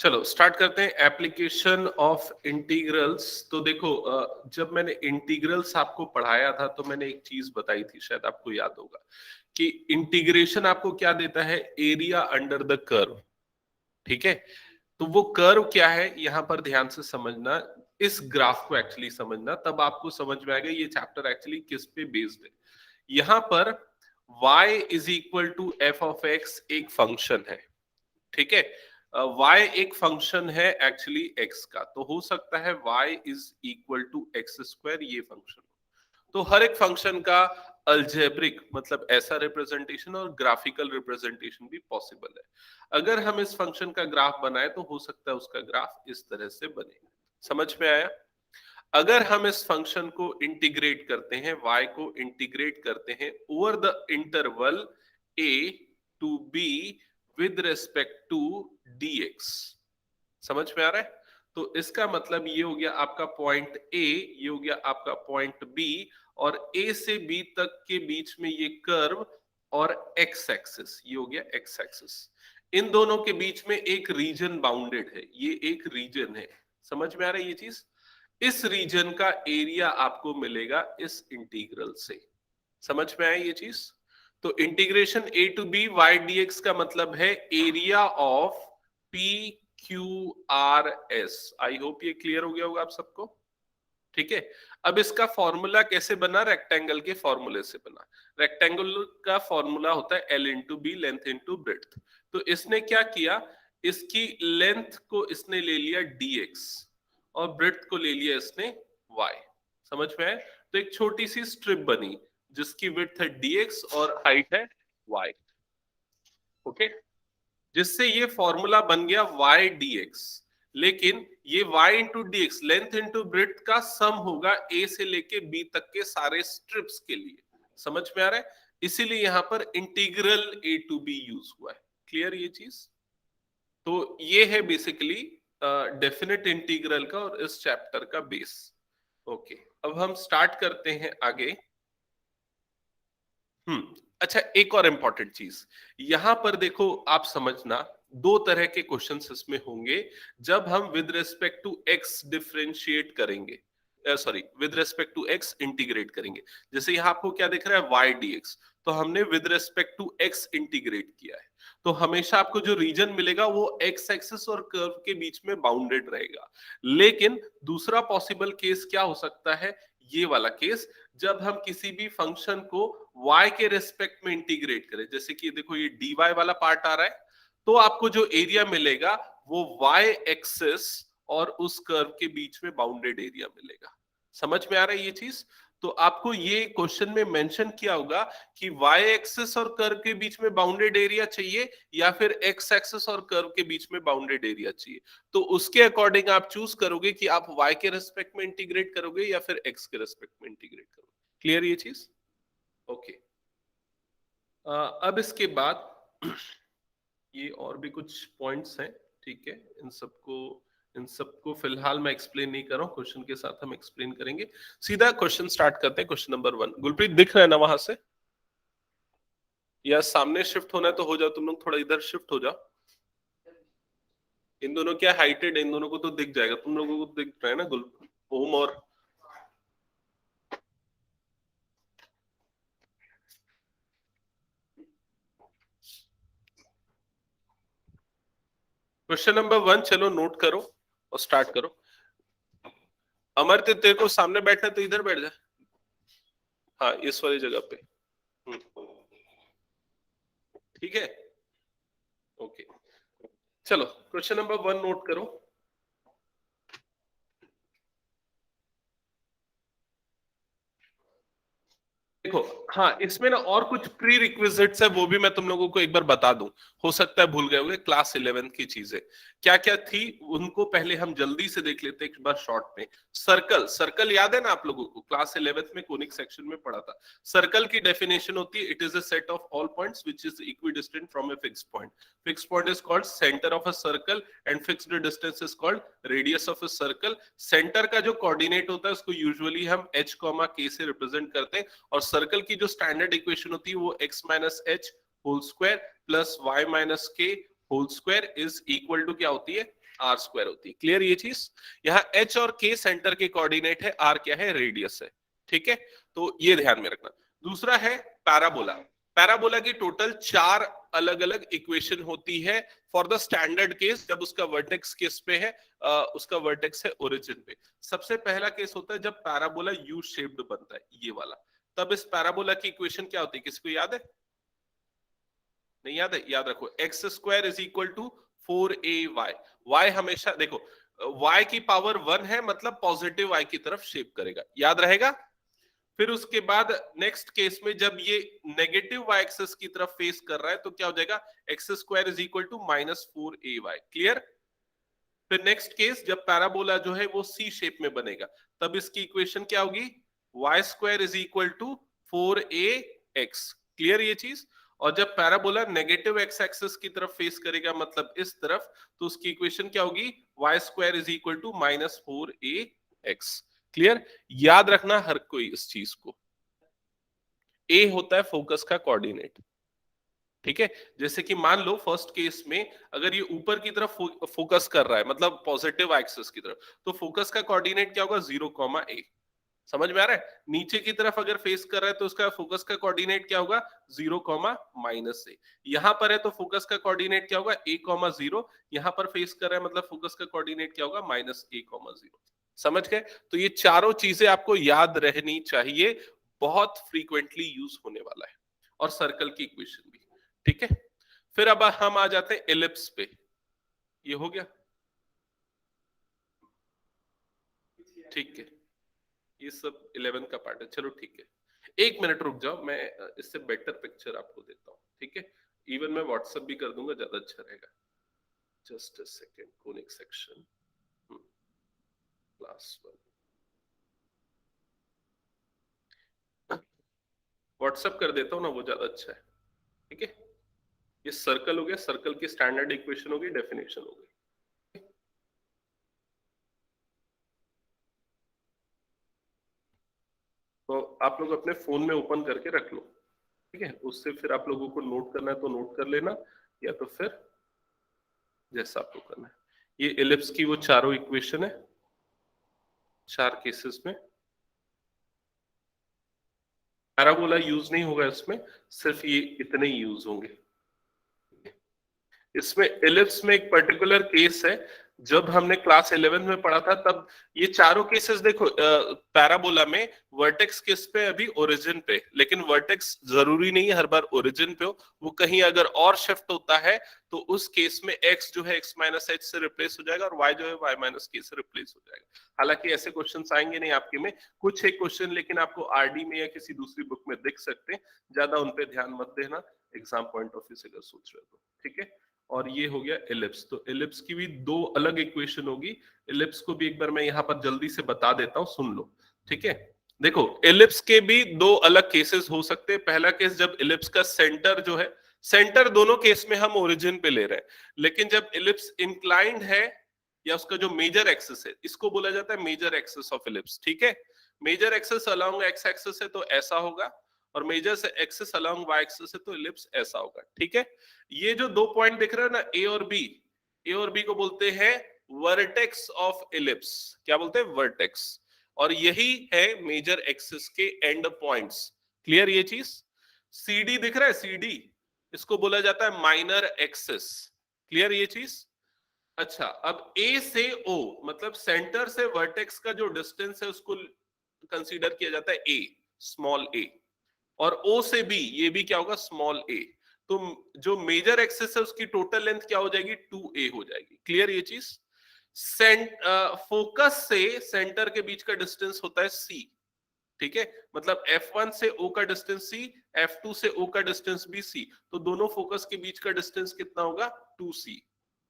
चलो स्टार्ट करते हैं एप्लीकेशन ऑफ इंटीग्रल्स। तो देखो जब मैंने इंटीग्रल्स आपको पढ़ाया था तो मैंने एक चीज बताई थी, शायद आपको याद होगा, कि इंटीग्रेशन आपको क्या देता है, एरिया अंडर द कर्व। ठीक है, तो वो कर्व क्या है यहां पर ध्यान से समझना, इस ग्राफ को एक्चुअली समझना, तब आपको समझ में आएगा ये चैप्टर एक्चुअली किस पे बेस्ड है। यहां पर y is equal to f of x एक फंक्शन है। ठीक है, y एक फंक्शन है एक्चुअली x का, तो हो सकता है y is equal to x square ये फंक्शन। तो हर एक फंक्शन का अल्जेब्रिक मतलब ऐसा रिप्रेजेंटेशन और ग्राफिकल रिप्रेजेंटेशन भी पॉसिबल है। अगर हम इस फंक्शन का ग्राफ बनाए तो हो सकता है उसका ग्राफ इस तरह से बने। समझ में आया? अगर हम इस फंक्शन को इंटीग्रेट करते हैं, y को इंटीग्रेट करते हैं over the interval a to b with respect to dx, समझ में आ रहा है? तो इसका मतलब ये हो गया आपका पॉइंट A, ये हो गया आपका पॉइंट B, और A से B तक के बीच में ये कर्व और x एक्सिस, ये हो गया x एक्सिस। इन दोनों के बीच में एक रीजन बाउंडेड है, ये एक रीजन है। समझ में आ रहा है ये चीज? इस रीजन का एरिया आपको मिलेगा इस इंटीग्रल से। समझ में आया ये चीज? तो integration a to b y dx का मतलब है area of p q r s। I hope ये क्लियर हो गया होगा आप सबको। ठीक है, अब इसका फॉर्मूला कैसे बना? रेक्टेंगल के फॉर्मूले से बना। रेक्टेंगल का फॉर्मूला होता है l into b, length into breadth. तो इसने क्या किया, इसकी लेंथ को इसने ले लिया dx और ब्रेड्थ को ले लिया इसने y। समझ में आया? तो एक छोटी सी स्ट्रिप बनी जिसकी विड्थ है dx और हाइट है y। ओके, जिससे ये फॉर्मूला बन गया y dx। लेकिन ये y into D x, length into breadth का सम होगा a से लेके b तक के सारे स्ट्रिप्स के लिए। समझ में आ रहा है? इसीलिए यहां पर integral a to b use हुआ है। क्लियर ये चीज? तो ये है बेसिकली डेफिनेट इंटीग्रल का और इस चैप्टर का बेस। ओके, अब हम स्टार्ट करते हैं आगे। अच्छा, एक और इंपॉर्टेंट चीज यहां पर देखो, आप समझना, दो तरह के क्वेश्चंस इसमें होंगे जब हम with respect to X differentiate करेंगे, sorry with respect to x integrate करेंगे। जैसे यहां आपको क्या दिख रहा है, वाई डी एक्स, तो हमने with respect to x integrate किया है। तो हमेशा आपको जो रीजन मिलेगा वो एक्स एक्सिस और कर्व के बीच में बाउंडेड रहेगा। लेकिन दूसरा पॉसिबल केस क्या हो सकता है, ये वाला केस, जब हम किसी भी फंक्शन को y के रेस्पेक्ट में इंटीग्रेट करें। जैसे कि देखो ये dy वाला पार्ट आ रहा है, तो आपको जो एरिया मिलेगा वो y एक्सिस और उस कर्व के बीच में बाउंडेड एरिया मिलेगा। समझ में आ रहा है ये चीज? तो आपको ये क्वेश्चन में मेंशन किया होगा कि y एक्सिस और कर्व के बीच में बाउंडेड एरिया चाहिए या फिर x एक्सिस और कर्व के बीच में बाउंडेड एरिया चाहिए। तो उसके अकॉर्डिंग आप चूज करोगे कि आप y के रेस्पेक्ट में इंटीग्रेट करोगे या फिर x के रेस्पेक्ट में इंटीग्रेट करोगे। क्लियर ये चीज? ओके, अब इसके बाद ये और भी कुछ पॉइंट्स हैं। ठीक है, इन सबको फिलहाल मैं एक्सप्लेन नहीं कर रहा हूं, क्वेश्चन के साथ हम एक्सप्लेन करेंगे। सीधा क्वेश्चन स्टार्ट करते हैं। क्वेश्चन नंबर 1, गुलप्रीत दिख रहा है ना वहां से, या सामने शिफ्ट होना है तो हो जाओ, तुम लोग थोड़ा इधर शिफ्ट हो जाओ। इन दोनों क्या हाइटेड है, इन दोनों को तो दिख जाएगा, तुम लोगों को दिख रहा है ना गुल, ओम और क्वेश्चन नंबर 1 चलो नोट करो और स्टार्ट करो। अमर तेरे को सामने बैठना तो इधर बैठ जा, हाँ इस वाली जगह पे। ठीक है, ओके, चलो क्वेश्चन नंबर 1 नोट करो। देखो, हाँ इसमें ना और कुछ प्री रिक्विजिट्स है, वो भी मैं तुम लोगों को एक बार बता दूं। हो सकता है भूल गए होंगे, क्लास 11th की चीजें क्या क्या थी उनको पहले हम जल्दी से देख लेते हैं एक बार शॉर्ट में। सर्कल, सर्कल याद है ना आप लोगों को, क्लास 11th में कोनिक सेक्शन में पढ़ा था। सर्कल की डेफिनेशन होती है, it is a set of all points which is equidistant from a fixed point. Fixed point is called centre of a circle and fixed distance is called radius of a circle. Centre का जो coordinate होता है उसको usually हम h, k से represent करते हैं, और सर्कल की जो स्टैंडर्ड इक्वेशन होती है वो x minus H whole square plus y minus के whole square is equal to क्या होती है, आर स्क्वायर होती है। क्लियर ये चीज? यहाँ एच और के सेंटर के कोऑर्डिनेट है, आर क्या है, रेडियस है। ठीक है, तो ये ध्यान में रखना। दूसरा है पैराबोला। पैराबोला की टोटल 4 अलग अलग इक्वेशन होती है फॉर द स्टैंडर्ड केस, जब उसका वर्टेक्स किस पे है, उसका वर्टेक्स है ओरिजिन पे। सबसे पहला केस होता है जब पैराबोला यू शेप्ड बनता है, ये वाला। तब इस पैराबोला की इक्वेशन क्या होती है, किसी को याद है? नहीं याद है? याद रखो, x square is equal to 4ay। y हमेशा देखो, y की पावर 1 है, मतलब पॉजिटिव y की तरफ शेप करेगा, याद रहेगा। फिर उसके बाद नेक्स्ट केस में जब ये नेगेटिव y एक्सिस की तरफ फेस कर रहा है तो क्या हो जाएगा, x square is equal to -4ay। Clear? फिर नेक्स्ट केस जब पैराबोला जो है वो सी शेप में बनेगा, तब इसकी इक्वेशन क्या होगी, y square is equal to 4ax। Clear ये चीज? और जब पैराबोला नेगेटिव एक्स एक्सिस की तरफ फेस करेगा, मतलब इस तरफ, तो उसकी इक्वेशन क्या होगी, y square is equal to -4ax। Clear? याद रखना हर कोई इस चीज को। ए होता है फोकस का कोऑर्डिनेट। ठीक है, जैसे कि मान लो फर्स्ट केस में अगर ये ऊपर की तरफ फोकस कर रहा है, मतलब पॉजिटिव एक्सिस की तरफ, तो फोकस का कोऑर्डिनेट क्या होगा, 0, a। समझ में आ रहा है? नीचे की तरफ अगर फेस कर रहा है तो उसका फोकस का कोऑर्डिनेट क्या होगा, 0, -a। यहां पर है तो फोकस का कोऑर्डिनेट क्या होगा, a, 0। यहां पर फेस कर रहा है मतलब फोकस का कोऑर्डिनेट क्या होगा, -a, 0। समझ गए? तो ये चारों चीजें आपको याद रहनी चाहिए, बहुत फ्रीक्वेंटली यूज होने वाला है। और सर्कल की इक्वेशन भी। ठीक है, फिर अब हम आ जाते हैं एलिप्स पे। ये हो गया? ठीक है, ये सब 11 का पार्ट है। चलो ठीक है, 1 मिनट रुक जाओ, मैं इससे बेटर पिक्चर आपको देता हूँ। ठीक है, इवन मैं व्हाट्सएप भी कर दूंगा, ज्यादा अच्छा रहेगा। Just a second, conic section class 1 WhatsApp कर देता हूँ ना, वो ज्यादा अच्छा है। ठीक है, ये सर्कल हो गया, सर्कल की स्टैंडर्ड इक्वेशन हो गई, डेफिनेशन हो गई। तो आप लोग अपने फोन में ओपन करके रख लो। ठीक है, उससे फिर आप लोगों को नोट करना है तो नोट कर लेना, या तो फिर जैसा आपको करना है। ये एलिप्स की वो चारों इक्वेशन है, 4 केसेस में। पैराबोला यूज नहीं होगा इसमें, सिर्फ ये इतने ही यूज होंगे। इसमें एलिप्स में एक पर्टिकुलर केस है, जब हमने क्लास 11 में पढ़ा था, तब ये चारों केसेस देखो, पैराबोला में वर्टेक्स किस पे, अभी ओरिजिन पे। लेकिन वर्टेक्स जरूरी नहीं है हर बार ओरिजिन पे हो, वो कहीं अगर और शिफ्ट होता है तो उस केस में x जो है x - h से रिप्लेस हो जाएगा, और y जो है y - k से रिप्लेस हो जाएगा। हालांकि ऐसे क्वेश्चन आएंगे नहीं आपके में, कुछ एक क्वेश्चन लेकिन आपको आरडी में या किसी दूसरी बुक में दिख सकते हैं, ज्यादा उन पे ध्यान मत देना एग्जाम पॉइंट ऑफ व्यू से अगर सोच रहे हो तो। ठीक है, और ये हो गया एलिप्स। तो एलिप्स की भी 2 अलग इक्वेशन होगी। एलिप्स को भी एक बार मैं यहाँ पर जल्दी से बता देता हूँ, सुन लो। ठीक है, देखो एलिप्स के भी 2 अलग केसेस हो सकते हैं। पहला केस जब एलिप्स का सेंटर जो है, सेंटर दोनों केस में हम ओरिजिन पे ले रहे हैं, लेकिन जब एलिप्स इंक्लाइंड है या उसका जो मेजर एक्सिस है, इसको बोला जाता है मेजर एक्सिस ऑफ एलिप्स। ठीक है, major axis along x axis है तो ऐसा होगा, और मेजर से एक्सिस अलोंग वाई एक्सिस है तो एलिप्स ऐसा होगा। ठीक है, ये जो 2 पॉइंट दिख रहे हैं ना, ए और बी, ए और बी को बोलते हैं वर्टेक्स ऑफ एलिप्स। क्या बोलते हैं? वर्टेक्स। और यही है मेजर एक्सिस के एंड पॉइंट्स। क्लियर ये चीज? सीडी दिख रहा है, सीडी, इसको बोला जाता है माइनर एक्सिस। क्लियर ये चीज? अच्छा, अब ए से ओ, मतलब सेंटर से वर्टेक्स का जो डिस्टेंस है उसको कंसीडर किया जाता है ए, स्मॉल ए। और ओ से बी, ये भी क्या होगा, स्मॉल ए। तो जो मेजर एक्सिस है उसकी टोटल लेंथ क्या हो जाएगी, 2a हो जाएगी। क्लियर ये चीज? फोकस से सेंटर के बीच का डिस्टेंस होता है c। ठीक है, मतलब f1 से o का डिस्टेंस c, f2 से o का डिस्टेंस भी c, तो दोनों फोकस के बीच का डिस्टेंस कितना होगा, 2c।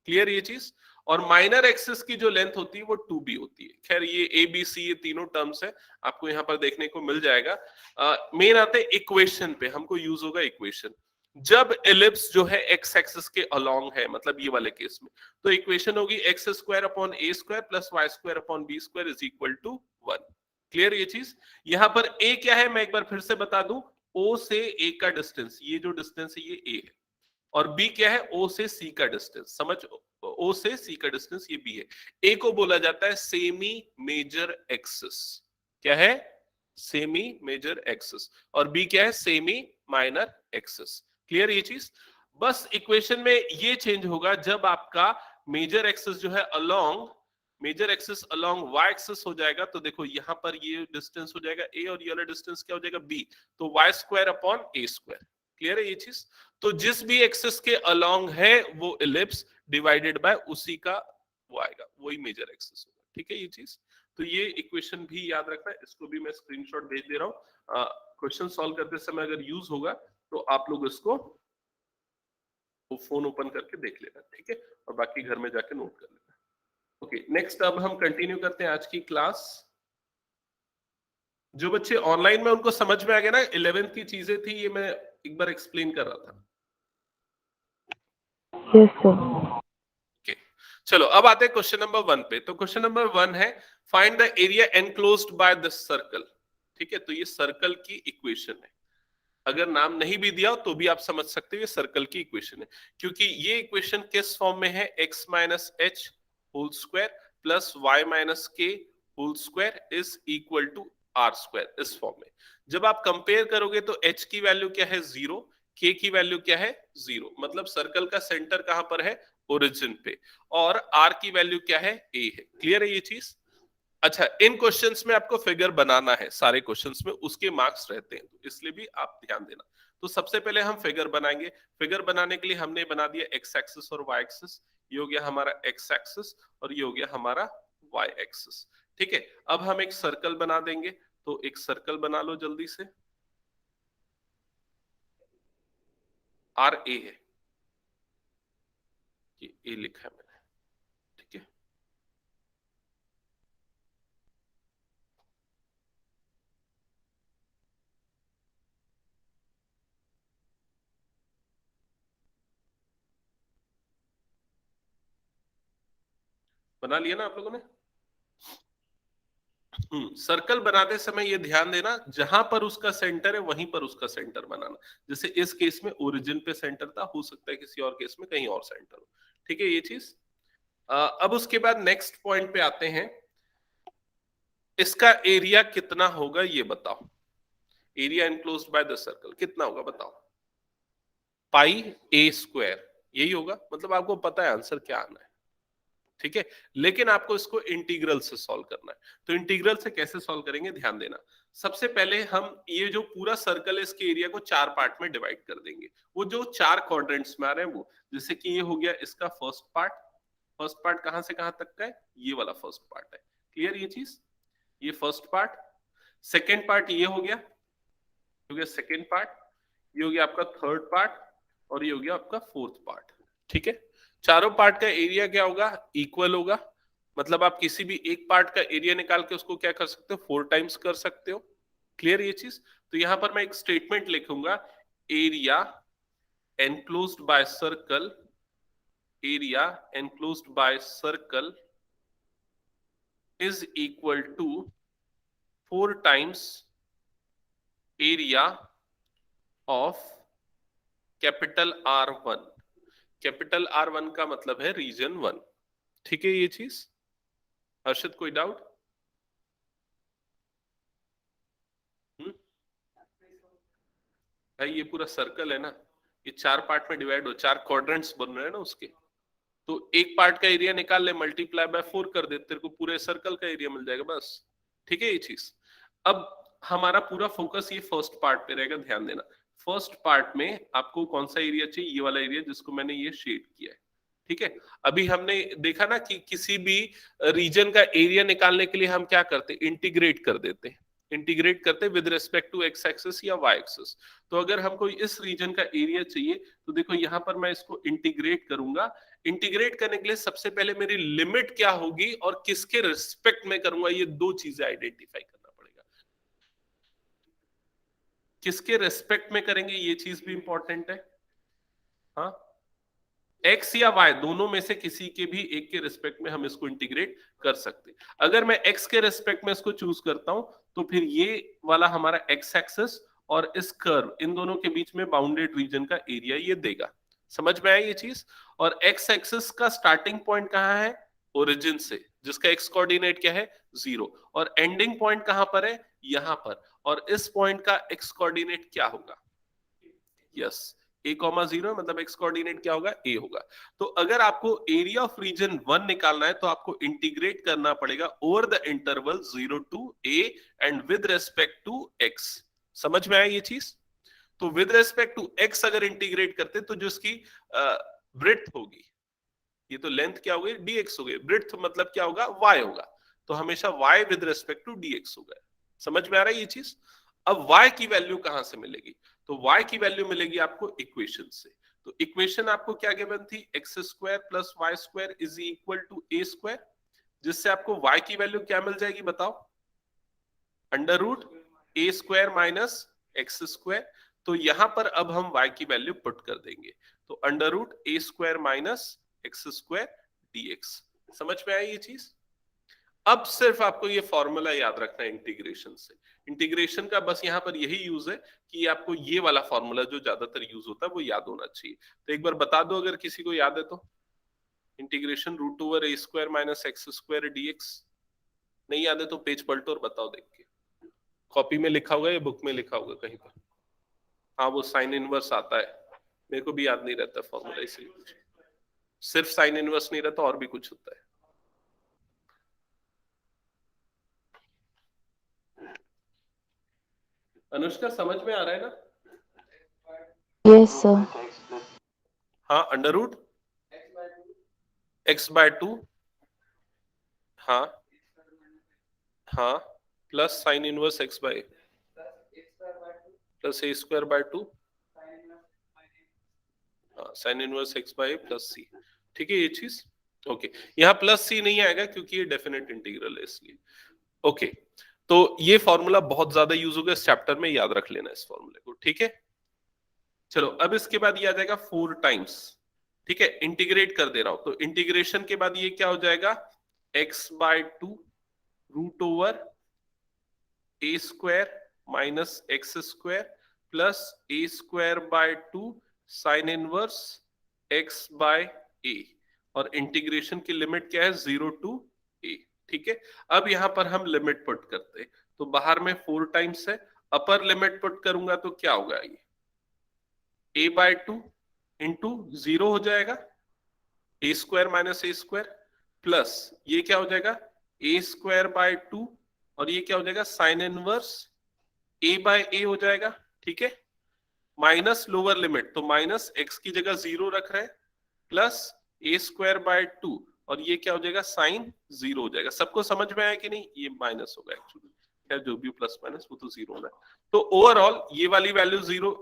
क्लियर ये चीज? और माइनर एक्सिस की जो लेंथ होती है वो 2b होती है। खैर ये ए बी सी, ये तीनों टर्म्स है, आपको यहाँ पर देखने को मिल जाएगा। मेन आते हैं इक्वेशन पे, हमको यूज होगा इक्वेशन। जब एलिप्स जो है एक्स एक्सिस के अलोंग है, मतलब ये वाले केस में, तो इक्वेशन होगी x square upon a square plus y square upon b square is equal to 1। Clear ये चीज? यहाँ पर ए क्या है, मैं एक बार फिर से बता दूं, ओ से ए का डिस्टेंस, ये जो डिस्टेंस है ये ए है, और बी क्या है, ओ से सी का डिस्टेंस। समझ ओ से सी का डिस्टेंस ये बी है। ए को बोला जाता है सेमी मेजर एक्सिस। क्या है? Semi major axis. और बी क्या है? Semi minor axis. क्लियर ये चीज? बस इक्वेशन में ये चेंज होगा जब आपका मेजर एक्सिस जो है along major axis along y axis हो जाएगा, तो देखो यहां पर ये डिस्टेंस हो जाएगा ए और ये वाला डिस्टेंस क्या हो जाएगा? बी। तो y square upon a square. Clear है ये चीज? तो जिस भी एक्सिस के अलोंग है वो इलिप्स डिवाइडेड बाय उसी का वो आएगा, वही मेजर एक्सिस होगा। ठीक है ये चीज? तो ये इक्वेशन भी याद रखना है, इसको भी मैं स्क्रीनशॉट भेज दे रहा हूँ। क्वेश्चन सॉल्व करते समय अगर यूज होगा तो आप लोग इसको फोन ओपन करके देख लेना। ठीक है? और बाकी घर में जाके नोट कर लेना। ओके, नेक्स्ट अब हम कंटिन्यू करते हैं आज की क्लास। जो बच्चे ऑनलाइन में उनको समझ में आ गया ना 11th की चीजें थी, ये मैं एक बार एक्सप्लेन कर रहा था। Yes sir. ओके, चलो अब आते हैं क्वेश्चन नंबर 1 पे। तो क्वेश्चन नंबर 1 है find the area enclosed by the circle. ठीक है? तो ये सर्कल की इक्वेशन है। अगर नाम नहीं भी दिया हो तो भी आप समझ सकते हो ये सर्कल की इक्वेशन है, क्योंकि ये इक्वेशन किस फॉर्म में है? x minus H whole square plus y minus के whole square is equal to r square, इस फॉर्म में। जब आप कंपेयर करोगे तो h की वैल्यू क्या है? 0। k की वैल्यू क्या है? 0। मतलब सर्कल का सेंटर कहां पर है? ओरिजिन पे। और r की वैल्यू क्या है? a है। क्लियर है ये चीज? अच्छा, इन क्वेश्चंस में आपको फिगर बनाना है, सारे क्वेश्चंस में उसके मार्क्स रहते हैं, तो इसलिए भी आप ध्यान देना। तो सबसे पहले हम फिगर बनाएंगे। फिगर बनाने के लिए हमने बना दिया एक्स एक्सिस और वाई एक्सिस। ये हो गया हमारा एक्स एक्सिस और ये हो गया हमारा वाई एक्सिस। ठीक है? अब हम एक सर्कल बना देंगे, तो एक सर्कल बना लो जल्दी से। आर ए है, ये ए लिखा है मैंने। ठीक है? बना लिया ना आप लोगों ने? सर्कल बनाते समय ये ध्यान देना, जहां पर उसका सेंटर है वहीं पर उसका सेंटर बनाना। जैसे इस केस में ओरिजिन पे सेंटर था, हो सकता है किसी और केस में कहीं और सेंटर हो। ठीक है ये चीज? अब उसके बाद नेक्स्ट पॉइंट पे आते हैं। इसका एरिया कितना होगा ये बताओ। Area enclosed by the circle कितना होगा बताओ? पाई ए स्क्वायर, यही होगा। मतलब आपको पता है आंसर क्या आना है। ठीक है? लेकिन आपको इसको इंटीग्रल से सॉल्व करना है। तो इंटीग्रल से कैसे सॉल्व करेंगे ध्यान देना। सबसे पहले हम ये जो पूरा सर्कल है इसके एरिया को 4 पार्ट में डिवाइड कर देंगे। वो जो 4 क्वाड्रेंट्स में आ रहे हैं वो, जैसे कि ये हो गया इसका फर्स्ट पार्ट। फर्स्ट पार्ट कहां से कहां तक का है? ये वाला फर्स्ट पार्ट है। क्लियर ये चीज? ये फर्स्ट पार्ट। सेकेंड पार्ट ये हो गया सेकेंड पार्ट। ये हो गया आपका थर्ड पार्ट और ये हो गया आपका फोर्थ पार्ट। ठीक है? चारों पार्ट का एरिया क्या होगा? इक्वल होगा। मतलब आप किसी भी एक पार्ट का एरिया निकाल के उसको क्या कर सकते हो? 4 टाइम्स कर सकते हो। क्लियर ये चीज? तो यहां पर मैं एक स्टेटमेंट लिखूंगा, area enclosed by circle, area enclosed by circle is equal to 4 times area of capital R1। Capital R1 का मतलब है रीजन 1। ठीक है ये चीज? हर्षित कोई डाउट? भाई ये पूरा सर्कल है ना, ये 4 पार्ट में डिवाइड हो, 4 क्वाड्रेंट्स बन रहे हैं ना उसके। तो एक पार्ट का एरिया निकाल ले, मल्टीप्लाई बाय 4 कर दे, तेरे को पूरे सर्कल का एरिया मिल जाएगा बस। ठीक है ये चीज? अब हमारा पूरा फोकस ये फर्स्ट पार्ट पे रहेगा, ध्यान देना। फर्स्ट पार्ट में आपको कौन सा एरिया चाहिए? ये वाला एरिया जिसको मैंने ये शेड किया है। ठीक है? अभी हमने देखा ना कि किसी भी रीजन का एरिया निकालने के लिए हम क्या करते हैं? इंटीग्रेट कर देते हैं। इंटीग्रेट करते हैं with respect to x axis या वाई एक्सिस। तो अगर हमको इस रीजन का एरिया चाहिए तो देखो यहां पर मैं इसको इंटीग्रेट करूंगा। इंटीग्रेट करने के लिए सबसे पहले मेरी लिमिट क्या होगी और किसके रिस्पेक्ट में करूंगा, ये दो चीजें आइडेंटिफाई करना पड़ेगा। किसके रेस्पेक्ट में करेंगे ये चीज भी इंपॉर्टेंट है। हाँ, एक्स या वाई दोनों में से किसी के भी एक के रिस्पेक्ट में हम इसको इंटीग्रेट कर सकते हैं। अगर मैं एक्स के रिस्पेक्ट में इसको चूज करता हूं तो फिर ये वाला हमारा एक्स एक्सिस और इस कर्व, इन दोनों के बीच में बाउंडेड रीजन का एरिया ये देगा। समझ में आई ये चीज? और एक्स एक्सिस का स्टार्टिंग पॉइंट कहाँ है? ओरिजिन से, जिसका एक्स कोऑर्डिनेट क्या है? 0। और एंडिंग पॉइंट कहां पर है? यहां पर। और इस पॉइंट का एक्स कोऑर्डिनेट क्या होगा? यस, a कॉमा 0, मतलब एक्स कोऑर्डिनेट क्या होगा? a होगा। तो अगर आपको एरिया ऑफ रीजन 1 निकालना है तो आपको इंटीग्रेट करना पड़ेगा over the interval 0 to a and with respect to x। समझ में आया ये चीज? तो विद रेस्पेक्ट टू x अगर इंटीग्रेट करते तो जो इसकी ब्रेड्थ होगी, ये तो लेंथ क्या हो गई? dx हो गई। ब्रेड्थ मतलब क्या होगा? y होगा। तो हमेशा y with respect to dx होगा। समझ में आ रहा है ये चीज? अब y की वैल्यू कहां से मिलेगी? तो y की वैल्यू मिलेगी आपको इक्वेशन से। तो इक्वेशन आपको क्या गिवन थी? X square plus y square is equal to a square, जिससे आपको y की वैल्यू क्या मिल जाएगी बताओ? Under root a square minus x square. तो यहां पर अब हम y की वैल्यू पुट कर देंगे, तो under root a square minus x square dx. समझ में आई ये चीज? अब सिर्फ आपको ये फॉर्मूला याद रखना है इंटीग्रेशन से। इंटीग्रेशन का बस यहाँ पर यही यूज है कि आपको ये वाला फॉर्मूला जो ज्यादातर यूज होता है वो याद होना चाहिए। तो एक बार बता दो अगर किसी को याद है तो। Integration root over a square minus x square dx. नहीं याद है तो पेज पलटो और बताओ देख के। कॉपी में लिखा होगा या बुक में लिखा होगा कहीं पर? हाँ, वो साइन इनवर्स आता है, मेरे को भी याद नहीं रहता फॉर्मूला, इसलिए सिर्फ साइन इनवर्स नहीं रहता, और भी कुछ होता है। अनुष्का समझ में आ रहा है ना? Yes sir. हाँ, अंडर रूट एक्स बाय 2, हाँ हाँ, plus sine inverse x by plus a square by 2, हाँ, sine inverse x by plus c. ठीक है ये चीज? ओके, यहाँ प्लस सी नहीं आएगा क्योंकि ये डेफिनेट इंटीग्रल है इसलिए। ओके, तो ये फॉर्मूला बहुत ज्यादा यूज होगा इस चैप्टर में, याद रख लेना इस फॉर्मूले को। ठीक है, चलो अब इसके बाद ये आ जाएगा 4 टाइम्स। ठीक है, इंटीग्रेट कर दे रहा हूं, तो इंटीग्रेशन के बाद ये क्या हो जाएगा? X by 2 root over a square minus x square plus a square by 2 sine inverse x by a. और इंटीग्रेशन की लिमिट क्या है? 0 टू ए। ठीक है, अब यहां पर हम लिमिट पुट करते हैं, तो बाहर में 4 टाइम्स है, अपर लिमिट पुट करूंगा तो क्या होगा? ये ए बाय 2 इंटू 0 हो जाएगा, a square minus A square, plus ये क्या हो जाएगा? ए स्क्वायर बाय 2, और ये क्या हो जाएगा? साइन इनवर्स ए बाय ए हो जाएगा। ठीक है, माइनस लोअर लिमिट, तो माइनस एक्स की जगह 0 रख रहे हैं, प्लस ए स्क्वायर बाय 2, और ये क्या हो जाएगा? साइन 0 हो जाएगा। सबको समझ में आया कि नहीं? ये माइनस होगा एक्चुअली, खैर जो भी प्लस माइनस वो तो 0 होना है। तो ओवरऑल ये वाली वैल्यू 0,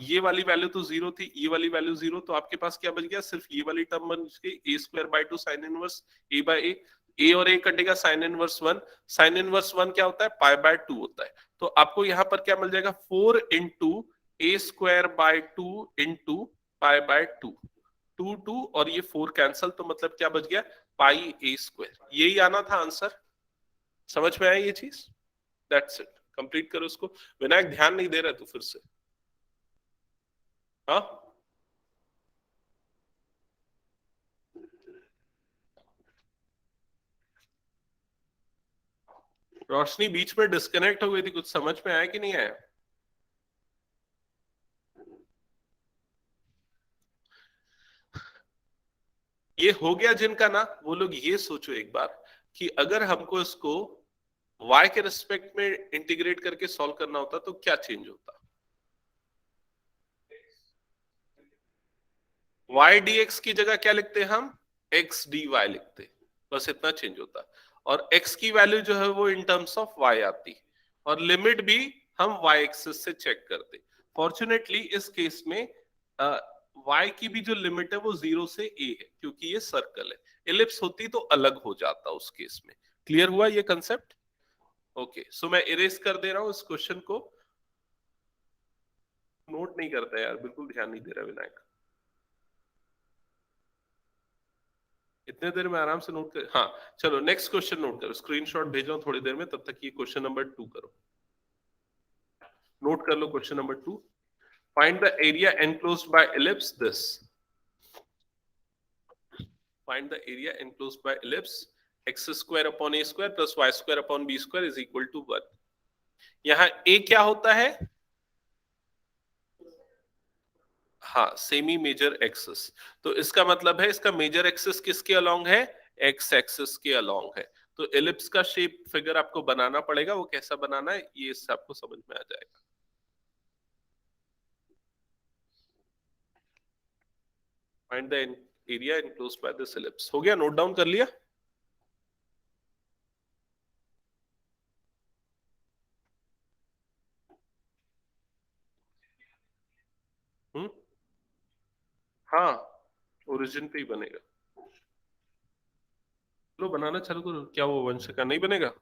ये वाली वैल्यू तो 0 थी, ये वाली वैल्यू 0, तो आपके पास क्या बच गया? सिर्फ ये वाली टर्म बच गई, a square by 2 sine inverse a by a. A और ए कटेगा, साइन इनवर्स 1। साइन इनवर्स 1 क्या होता है? पाई बाय 2 होता है। तो आपको यहां पर क्या मिल जाएगा? 4 into a square by 2 into pi by 2, 2 2, और ये 4 कैंसल, तो मतलब क्या बच गया? पाई ए स्क्वायर। यही आना था आंसर। समझ में आया ये चीज? दैट्स इट, कंप्लीट करो इसको। विनायक ध्यान नहीं दे रहा है तो फिर से, हाँ। रोशनी बीच में डिस्कनेक्ट हो गई थी, कुछ समझ में आया कि नहीं आया? ये हो गया जिनका ना, वो लोग ये सोचो एक बार कि अगर हमको इसको y के रिस्पेक्ट में इंटीग्रेट करके सॉल्व करना होता तो क्या चेंज होता? y dx की जगह क्या लिखते हैं हम? x dy लिखते, बस इतना चेंज होता। और x की वैल्यू जो है वो इन टर्म्स ऑफ y आती, और लिमिट भी हम y एक्सिस से चेक करते। फॉर्चुनेटली इस केस में y की भी जो लिमिट है वो 0 से a है, क्योंकि ये सर्कल है। एलिप्स होती तो अलग हो जाता उस केस में। क्लियर हुआ ये कंसेप्ट? ओके, सो मैं इरेज कर दे रहा हूं इस क्वेश्चन को। नोट नहीं करता यार, बिल्कुल ध्यान नहीं दे रहा विनायक। इतने देर में आराम से नोट कर, हाँ चलो नेक्स्ट क्वेश्चन नोट करो, स्क्रीनशॉट भेजो थोड़ी देर में, तब तक ये क्वेश्चन नंबर 2 करो। नोट कर लो question number 2। Find the area enclosed by ellipse this. Find the area enclosed by ellipse x square upon a square plus y square upon b square is equal to 1. यहाँ a क्या होता है? हाँ, semi major axis. तो इसका मतलब है इसका मेजर एक्सिस किसके अलोंग है? एक्स एक्सिस के अलोंग है। तो एलिप्स का शेप फिगर आपको बनाना पड़ेगा, वो कैसा बनाना है ये इससे आपको समझ में आ जाएगा। Find the area enclosed by this ellipse. हो गया? नोट डाउन कर लिया? हाँ, ओरिजिन पे ही बनेगा। चलो बनाना चालू करो। क्या वो वंश का नहीं बनेगा?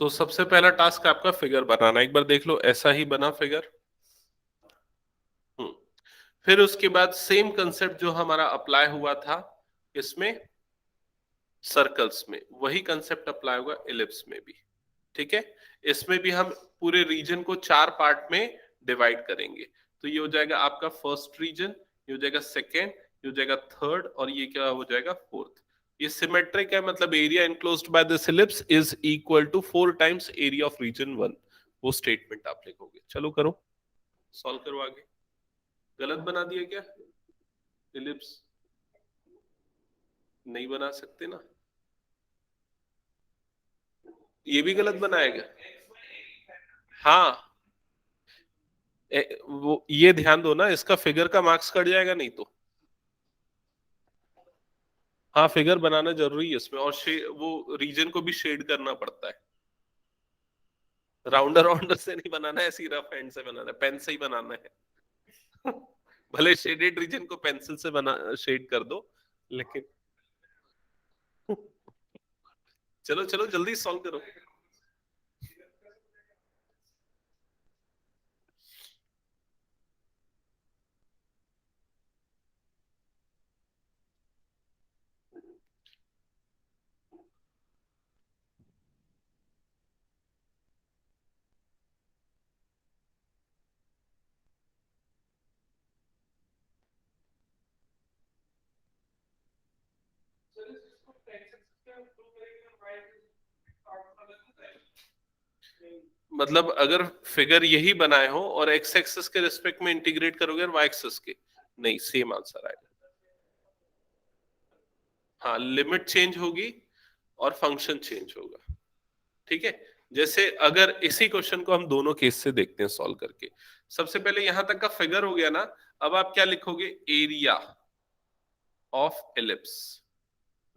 तो सबसे पहला टास्क आपका फिगर बनाना। एक बार देख लो, ऐसा ही बना फिगर। फिर उसके बाद सेम कंसेप्ट जो हमारा अप्लाई हुआ था इसमें सर्कल्स में, वही कंसेप्ट अप्लाई होगा एलिप्स में भी। ठीक है? इसमें भी हम पूरे रीजन को 4 पार्ट में डिवाइड करेंगे। तो ये हो जाएगा आपका फर्स्ट रीजन, ये हो जाएगा सेकेंड, ये हो जाएगा थर्ड, और ये क्या हो जाएगा फोर्थ। ये सिमेट्रिक है, मतलब area enclosed by this ellipse is equal to 4 times area of region 1। वो स्टेटमेंट आप लिखोगे। चलो करो, सॉल्व करो आगे। गलत बना दिया क्या? एलिप्स नहीं बना सकते ना, ये भी गलत बनाएगा। हाँ, वो ये ध्यान दो ना, इसका फिगर का मार्क्स कट जाएगा नहीं तो। हाँ, फिगर बनाना जरूरी है इसमें, और वो रीजन को भी शेड करना पड़ता है। राउंडर राउंडर से नहीं बनाना है, ऐसी रफ हैंड से बनाना है, पेन से ही बनाना है। भले शेडेड रीजन को पेंसिल से बना शेड कर दो, लेकिन चलो चलो जल्दी सॉल्व करो। मतलब अगर फिगर यही बनाए हो और एक्स एक्सिस के रिस्पेक्ट में इंटीग्रेट करोगे और वाई एक्सिस के, नहीं, सेम आंसर आएगा। हाँ, लिमिट चेंज होगी और फंक्शन चेंज होगा। ठीक है? जैसे अगर इसी क्वेश्चन को हम दोनों केस से देखते हैं सॉल्व करके। सबसे पहले यहां तक का फिगर हो गया ना, अब आप क्या लिखोगे? Area of ellipse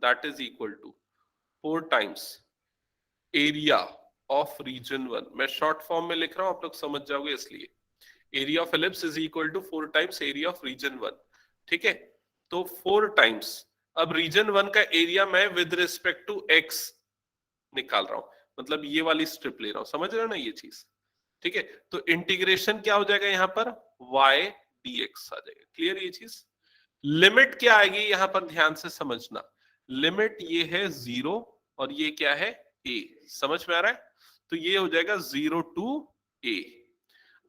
that is equal to 4 times area of region 1। मैं शॉर्ट फॉर्म में लिख रहा हूं, आप लोग समझ जाओगे इसलिए। Area of ellipse is equal to 4 times area of region 1। ठीक है? तो 4 टाइम्स, अब रीजन 1 का एरिया मैं विद रिस्पेक्ट टू एक्स निकाल रहा हूं, मतलब ये वाली स्ट्रिप ले रहा हूं। समझ रहे हो ना ये चीज? ठीक है? तो इंटीग्रेशन क्या हो जाएगा यहाँ पर? y dx आ जाएगा। क्लियर ये चीज? लिमिट क्या आएगी यहां पर, ध्यान से समझना। लिमिट ये है 0 और ये क्या है? a। समझ में आ रहा है? तो ये हो जाएगा 0 to a।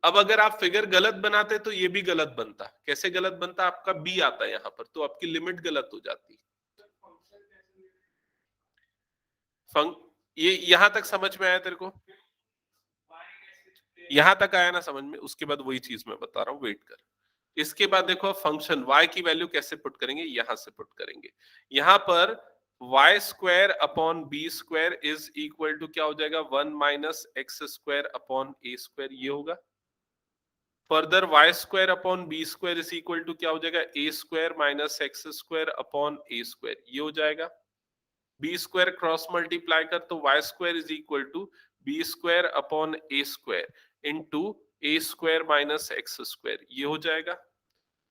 अब अगर आप फिगर गलत बनाते तो ये भी गलत बनता। कैसे गलत बनता? आपका बी आता है यहाँ पर, तो आपकी लिमिट गलत हो जाती। ये यहां तक समझ में आया तेरे को? यहां तक आया ना समझ में? उसके बाद वही चीज मैं बता रहा हूं, वेट कर। इसके बाद देखो फंक्शन y की वैल्यू कैसे पुट करेंगे, यहां से पुट करेंगे। यहां पर y square upon b square is equal to क्या हो जाएगा, 1 minus x square upon a square, ये होगा। Further y square upon b square is equal to क्या हो जाएगा, a square minus x square upon a square, ये हो जाएगा। बी स्क्वायर क्रॉस मल्टीप्लाई कर तो y square is equal to b square upon a square into a square minus x square, ये हो जाएगा।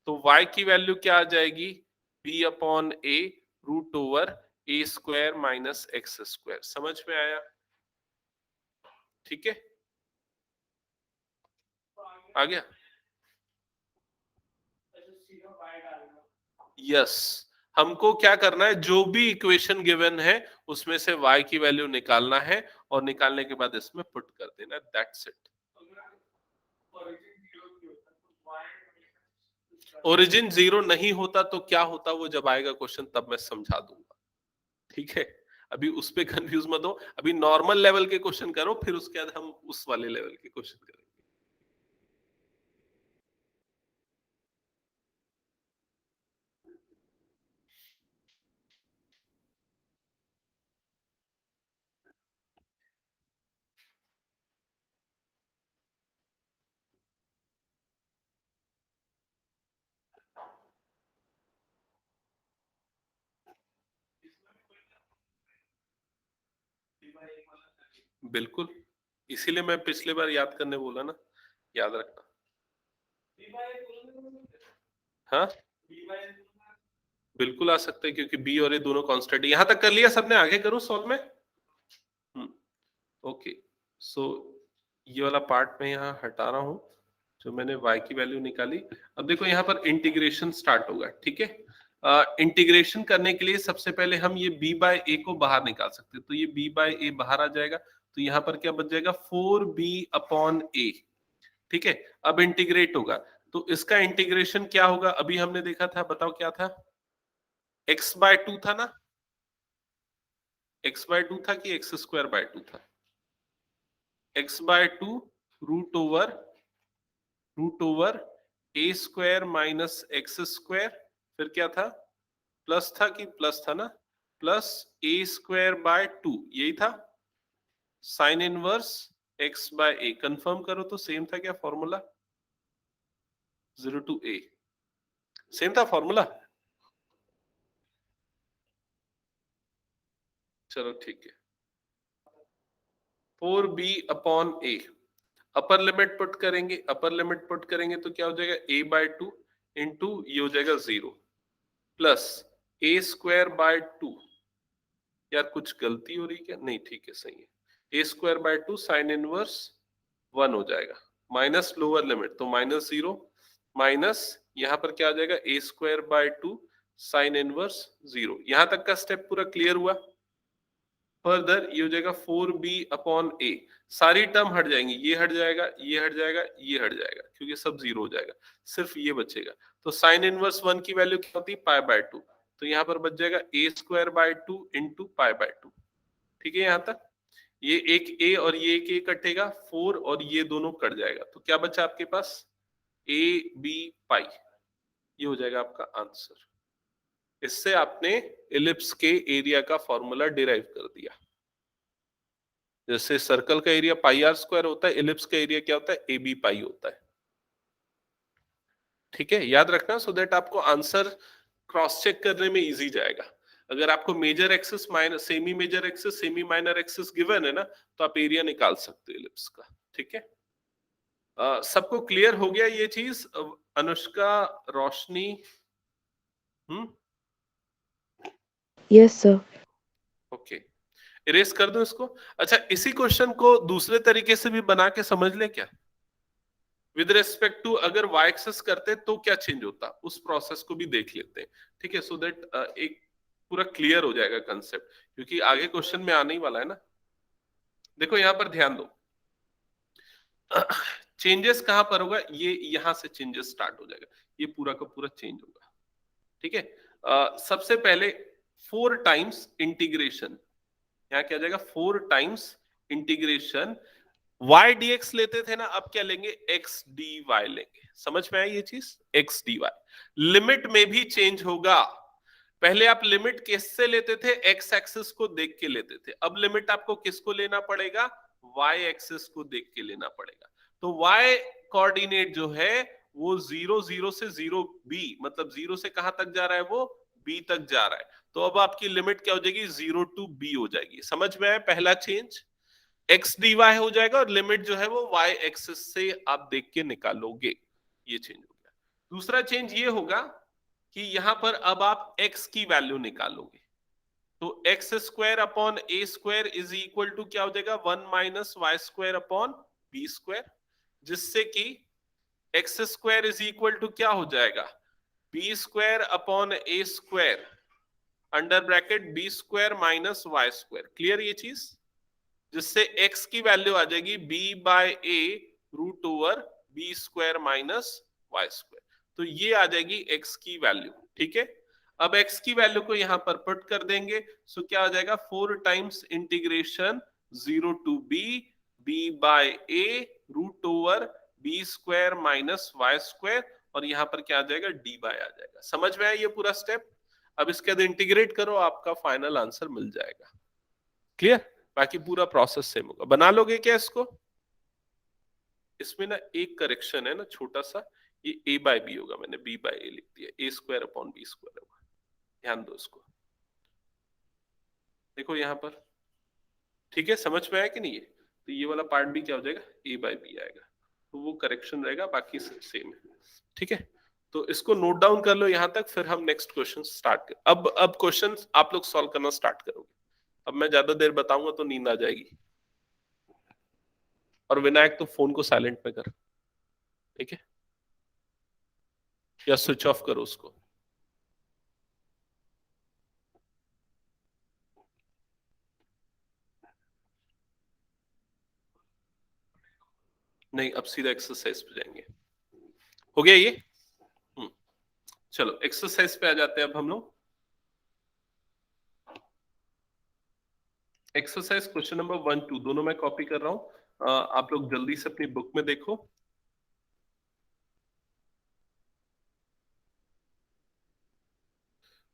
तो y की वैल्यू क्या आ जाएगी, b upon A root over a square minus x square. समझ में आया? ठीक है, आ गया? यस, हमको क्या करना है, जो भी इक्वेशन गिवन है उसमें से y की वैल्यू निकालना है और निकालने के बाद इसमें पुट कर देना, दैट्स इट। ओरिजिन जीरो नहीं होता तो क्या होता, वो जब आएगा क्वेश्चन तब मैं समझा दूंगा। ठीक है, अभी उस पे कंफ्यूज मत हो, अभी नॉर्मल लेवल के क्वेश्चन करो, फिर उसके बाद हम उस वाले लेवल के क्वेश्चन करेंगे। बिल्कुल, इसीलिए मैं पिछले बार याद करने बोला ना, याद रखना। हाँ, बिल्कुल आ सकते हैं, क्योंकि बी और ए दोनों कांस्टेंट। यहां तक कर लिया सबने, आगे करो सॉल्व में। ओके, सो ये वाला पार्ट मैं यहाँ हटा रहा हूँ, जो मैंने y की वैल्यू निकाली। अब देखो यहाँ पर इंटीग्रेशन स्टार्ट होगा, ठीक है। इंटीग्रेशन करने के लिए सबसे पहले हम ये b बाय ए को बाहर निकाल सकते हैं, तो ये b बाय ए बाहर आ जाएगा, तो यहाँ पर क्या बच जाएगा, 4b अपॉन ए। ठीक है, अब इंटीग्रेट होगा, तो इसका इंटीग्रेशन क्या होगा, अभी हमने देखा था, बताओ क्या था, x बाय 2 था ना, x बाय 2 था कि एक्स स्क्वायर बाय 2 था, x bye 2 root over a square minus x square, फिर क्या था, प्लस था कि प्लस था ना, प्लस ए स्क्वायर बाय 2, यही था, sign inverse x by A. Confirm करो तो सेम था क्या फॉर्मूला, 0 टू ए, सेम था फॉर्मूला। चलो ठीक है, 4b अपॉन ए, अपर लिमिट पुट करेंगे, अपर लिमिट पुट करेंगे तो क्या हो जाएगा, a बाय 2 इंटू ये हो जाएगा 0, प्लस ए स्क्वायर बाय 2, यार कुछ गलती हो रही क्या, नहीं ठीक है सही है, ए स्क्वायर बाय 2 साइन इनवर्स 1 हो जाएगा, माइनस लोअर लिमिट तो माइनस 0, माइनस यहाँ पर क्या आ जाएगा, a square by 2 sine inverse 0। यहां तक का स्टेप पूरा क्लियर हुआ। फर्दर ये हो जाएगा 4b अपॉन ए, सारी टर्म हट जाएंगी, ये हट जाएगा, ये हट जाएगा, ये हट जाएगा, क्योंकि सब जीरो हो जाएगा, सिर्फ ये बचेगा। तो साइन इनवर्स 1 की वैल्यू क्या होती है, पाई बाय 2, तो यहाँ पर बच जाएगा a square by 2 into pi by 2। ठीक है, यहाँ तक ये एक ए और ये एक ए कटेगा, 4 और ये दोनों कट जाएगा, तो क्या बचा आपके पास, ए बी पाई, ये हो जाएगा आपका आंसर। इससे आपने एलिप्स के एरिया का फॉर्मूला डिराइव कर दिया। जैसे सर्कल का एरिया पाई आर स्क्वायर होता है, एलिप्स का एरिया क्या होता है, ए बी पाई होता है। ठीक है, याद रखना, सो दैट आपको आंसर क्रॉस चेक करने में इजी जाएगा। अगर आपको major axis minus semi major axis semi minor axis given है ना, तो आप एरिया निकाल सकते हो एलिप्स का। ठीक है, सबको क्लियर हो गया ये चीज? अनुष्का, रोशनी, Yes, sir. ओके, इरेज कर दो इसको। अच्छा, इसी क्वेश्चन को दूसरे तरीके से भी बना के समझ ले क्या, विद रेस्पेक्ट टू अगर y एक्सेस करते तो क्या चेंज होता, उस प्रोसेस को भी देख लेते हैं। ठीक है, सो दैट एक पूरा क्लियर हो जाएगा कंसेप्ट, क्योंकि आगे क्वेश्चन में आने ही वाला है ना। देखो यहां पर ध्यान दो, चेंजेस कहां पर होगा, ये यहां से चेंजेस स्टार्ट हो जाएगा, ये पूरा का पूरा चेंज होगा। ठीक है, सबसे पहले 4 टाइम्स इंटीग्रेशन, यहाँ क्या जाएगा 4 टाइम्स इंटीग्रेशन y dx लेते थे ना, अब क्या लेंगे x dy लेंगे। समझ में आई ये चीज, x dy। लिमिट में भी चेंज होगा, पहले आप लिमिट किससे लेते थे, x एक्सिस को देख के लेते थे, अब लिमिट आपको किसको लेना पड़ेगा, y एक्सिस को देख के लेना पड़ेगा। तो y कोऑर्डिनेट जो है वो 0 0 से 0 b, मतलब 0 से कहां तक जा रहा है, वो b तक जा रहा है। तो अब आपकी लिमिट क्या हो जाएगी, 0 टू b हो जाएगी। समझ में आया पहला चेंज, x dy हो जाएगा, और लिमिट जो है वो y एक्सिस से आप देख के निकालोगे, ये चेंज हो गया। दूसरा चेंज ये होगा कि यहां पर अब आप x की वैल्यू निकालोगे, तो x square upon a square is equal to क्या हो जाएगा, 1 minus y square upon b square, जिससे कि x square is equal to क्या हो जाएगा, b square upon a square under bracket b square minus y square. Clear ये चीज, जिससे x की वैल्यू आ जाएगी b by a root over b square minus y square. तो ये आ जाएगी x की वैल्यू। ठीक है, अब x की वैल्यू को यहां पर पुट कर देंगे, सो क्या हो जाएगा 4 times integration 0 to b by a root over b square minus y square, और यहां पर क्या आ जाएगा dy आ जाएगा। समझ में आया ये पूरा स्टेप, अब इसके बाद इंटीग्रेट करो, आपका फाइनल आंसर मिल जाएगा। क्लियर, बाकी पूरा प्रोसेस सेम होगा। बना लोगे क्या इसको, इसमें ना एक करेक्शन है ना छोटा सा, ये a बाय बी होगा, मैंने b बाय ए लिख दिया, ए स्क्वायर अपॉन बी स्क्वायर होगा, ध्यान दो इसको। देखो यहां पर, ठीक है, समझ में आया कि नहीं, है तो ये वाला पार्ट भी क्या हो जाएगा, a बाय बी आएगा, तो वो करेक्शन रहेगा, बाकी सेम है। ठीक है, तो इसको नोट डाउन कर लो यहां तक, फिर हम नेक्स्ट क्वेश्चन स्टार्ट कर। अब क्वेश्चन आप लोग सॉल्व करना स्टार्ट करोगे, अब मैं ज्यादा देर बताऊंगा तो नींद आ जाएगी। और विनायक तो फोन को साइलेंट में कर, ठीक है, या स्विच ऑफ करो उसको। नहीं, अब सीधा एक्सरसाइज पे जाएंगे, हो गया ये। चलो एक्सरसाइज पे आ जाते हैं अब हम लोग। एक्सरसाइज क्वेश्चन नंबर 1 2 दोनों मैं कॉपी कर रहा हूं, आप लोग जल्दी से अपनी बुक में देखो।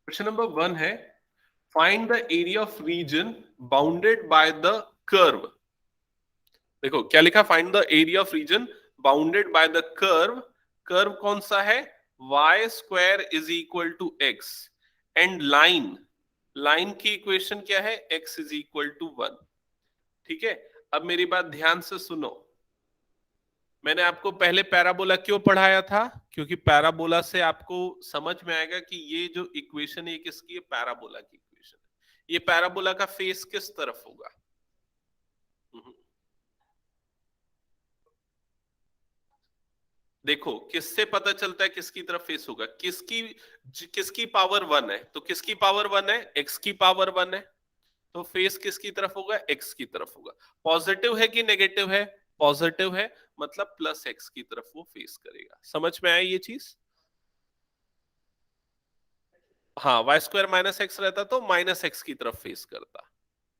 क्वेश्चन नंबर 1 है, find the area of region bounded by the curve. देखो क्या लिखा, find the area of region bounded by the curve. Curve कौन सा है, y square is equal to x, and line, line की इक्वेशन क्या है, x इज इक्वल टू 1। ठीक है, अब मेरी बात ध्यान से सुनो, मैंने आपको पहले पैराबोला क्यों पढ़ाया था, क्योंकि पैराबोला से आपको समझ में आएगा कि ये जो इक्वेशन है किसकी है, पैराबोला की इक्वेशन है। ये पैराबोला का फेस किस तरफ होगा, देखो किससे पता चलता है किसकी तरफ फेस होगा, किसकी पावर 1 है, तो किसकी पावर 1 है, x की पावर 1 है, तो फेस किसकी तरफ होगा, x की तरफ होगा। पॉजिटिव है कि नेगेटिव है, पॉजिटिव है, मतलब प्लस x की तरफ वो फेस करेगा। समझ में आया ये चीज, हाँ वाई स्क्वायर माइनस एक्स रहता तो माइनस एक्स की तरफ फेस करता।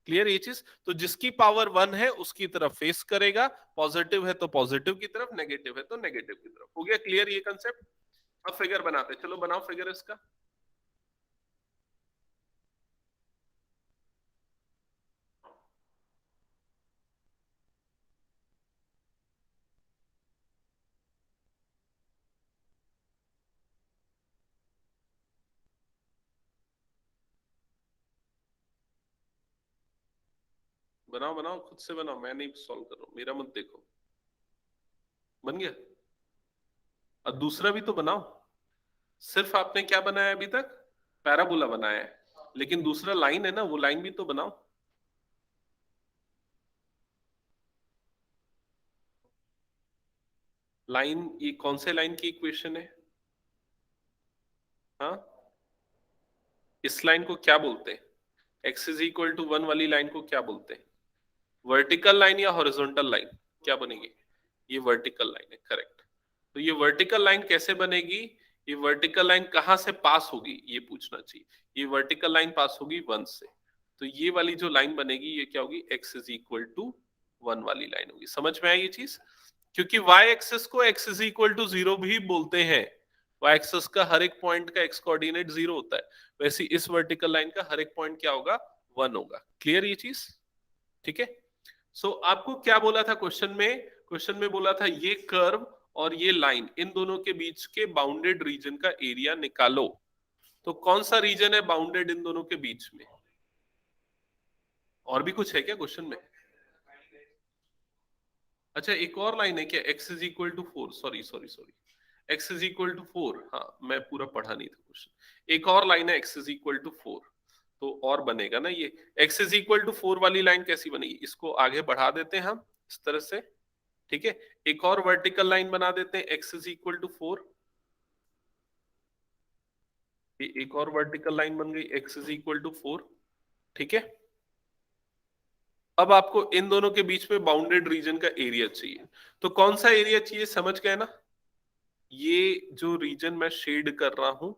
क्लियर ये चीज, तो जिसकी पावर 1 है उसकी तरफ फेस करेगा, पॉजिटिव है तो पॉजिटिव की तरफ, नेगेटिव है तो नेगेटिव की तरफ। हो गया क्लियर ये कंसेप्ट। अब फिगर बनाते, चलो बनाओ फिगर इसका। बनाओ बनाओ, खुद से बनाओ, मैं नहीं सॉल्व कर रहा हूं, मेरा मत देखो। बन गया, और दूसरा भी तो बनाओ। सिर्फ आपने क्या बनाया अभी तक, पैराबोला बनाया है, लेकिन दूसरा लाइन है ना, वो लाइन भी तो बनाओ। लाइन, ये कौन से लाइन की इक्वेशन है, हाँ इस लाइन को क्या बोलते हैं, x इज इक्वल टू 1 वाली लाइन को क्या बोलते हैं, वर्टिकल लाइन या हॉरिजॉन्टल लाइन, क्या बनेगी, ये वर्टिकल लाइन है, करेक्ट। तो ये वर्टिकल लाइन कैसे बनेगी, ये वर्टिकल लाइन कहां से पास होगी ये पूछना चाहिए। ये वर्टिकल लाइन पास होगी 1 से, तो ये वाली जो लाइन बनेगी ये क्या होगी, x इज इक्वल टू 1 वाली लाइन होगी। समझ में आई ये चीज, क्योंकि y एक्सिस को x इज इक्वल टू 0 भी बोलते हैं। y एक्सिस का हर एक पॉइंट का x कोऑर्डिनेट 0 होता है, वैसे इस वर्टिकल लाइन का हर एक पॉइंट क्या होगा, 1 होगा। क्लियर ये चीज, ठीक है। सो आपको क्या बोला था क्वेश्चन में, क्वेश्चन में बोला था ये कर्व और ये लाइन, इन दोनों के बीच के बाउंडेड रीजन का एरिया निकालो। तो कौन सा रीजन है बाउंडेड इन दोनों के बीच में, और भी कुछ है क्या क्वेश्चन में? अच्छा एक और लाइन है क्या, x is equal to 4, sorry sorry sorry, x is equal to 4, हाँ मैं पूरा पढ़ा नहीं था क्वेश्चन। एक और लाइन है x इज इक्वल टू 4, तो और बनेगा ना ये x इज इक्वल टू 4 वाली लाइन कैसी बनेगी, इसको आगे बढ़ा देते हैं हम इस तरह से, ठीक है। एक और वर्टिकल लाइन बना देते हैं x इज इक्वल टू 4, एक और वर्टिकल लाइन बन गई x इज इक्वल टू 4, ठीक है। अब आपको इन दोनों के बीच में बाउंडेड रीजन का एरिया चाहिए, तो कौन सा एरिया चाहिए, समझ गए ना। ये जो रीजन मैं शेड कर रहा हूं,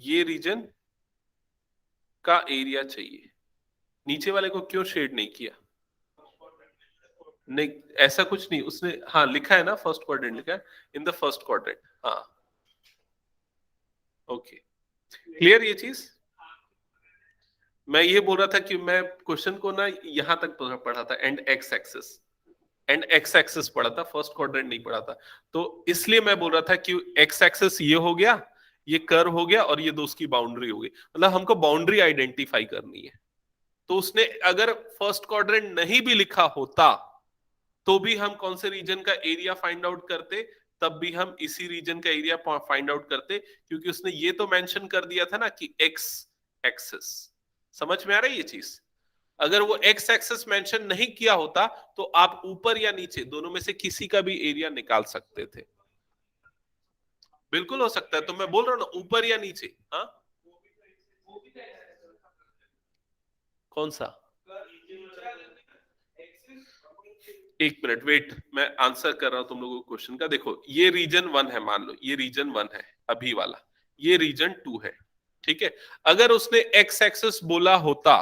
ये रीजन का एरिया चाहिए। नीचे वाले को क्यों शेड नहीं किया, नहीं ऐसा कुछ नहीं, उसने हाँ लिखा है ना फर्स्ट क्वाड्रेंट लिखा है, इन द फर्स्ट क्वाड्रेंट, हाँ ओके क्लियर ये चीज। मैं ये बोल रहा था कि मैं क्वेश्चन को ना यहां तक पढ़ा था, एंड एक्स एक्सिस पढ़ा था, फर्स्ट क्वाड्रेंट नहीं पढ़ा था। तो इसलिए मैं बोल रहा था कि एक्स एक्सिस ये हो गया, ये कर्व हो गया, और ये दो उसकी बाउंड्री हो गई, मतलब हमको बाउंड्री आइडेंटिफाई करनी है। तो उसने अगर फर्स्ट क्वाड्रेंट नहीं भी लिखा होता तो भी हम कौन से रीजन का एरिया फाइंड आउट करते, तब भी हम इसी रीजन का एरिया फाइंड आउट करते, क्योंकि उसने ये तो मेंशन कर दिया था ना कि एक्स एक्सिस। समझ में आ रही है ये चीज, अगर वो एक्स एक्सिस मेंशन नहीं किया होता तो आप ऊपर या नीचे दोनों में से किसी का भी एरिया निकाल सकते थे। बिल्कुल हो सकता है, तो मैं बोल रहा हूं ना ऊपर या नीचे, हाँ कौन सा, एक मिनट वेट, मैं आंसर कर रहा हूं तुम लोगों को क्वेश्चन का। देखो ये रीजन 1 है, मान लो ये रीजन 1 है अभी वाला, ये रीजन 2 है, ठीक है। अगर उसने एक्स एक्सिस बोला होता